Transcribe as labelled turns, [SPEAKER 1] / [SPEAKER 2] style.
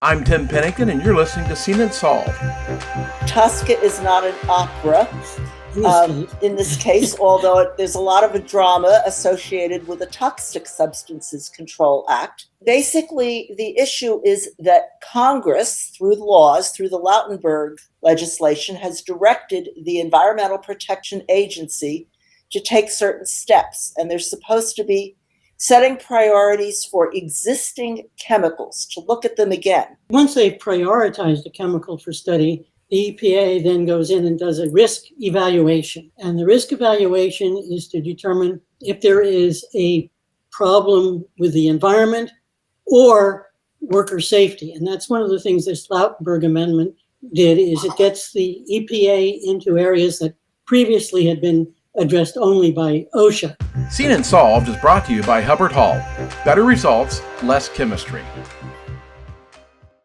[SPEAKER 1] I'm Tim Pennington, and you're listening to Seen Solved.
[SPEAKER 2] Tosca is not an opera in this case, although there's a lot of a drama associated with the Toxic Substances Control Act. Basically, the issue is that Congress, through the laws, through the Lautenberg legislation, has directed the Environmental Protection Agency to take certain steps, and they're supposed to be setting priorities for existing chemicals to look at them again.
[SPEAKER 3] Once they've prioritized a chemical for study, the EPA then goes in and does a risk evaluation. And the risk evaluation is to determine if there is a problem with the environment or worker safety. And that's one of the things this Lautenberg Amendment did, is it gets the EPA into areas that previously had been addressed only by OSHA.
[SPEAKER 1] Seen Solved is brought to you by Hubbard-Hall. Better results, less chemistry.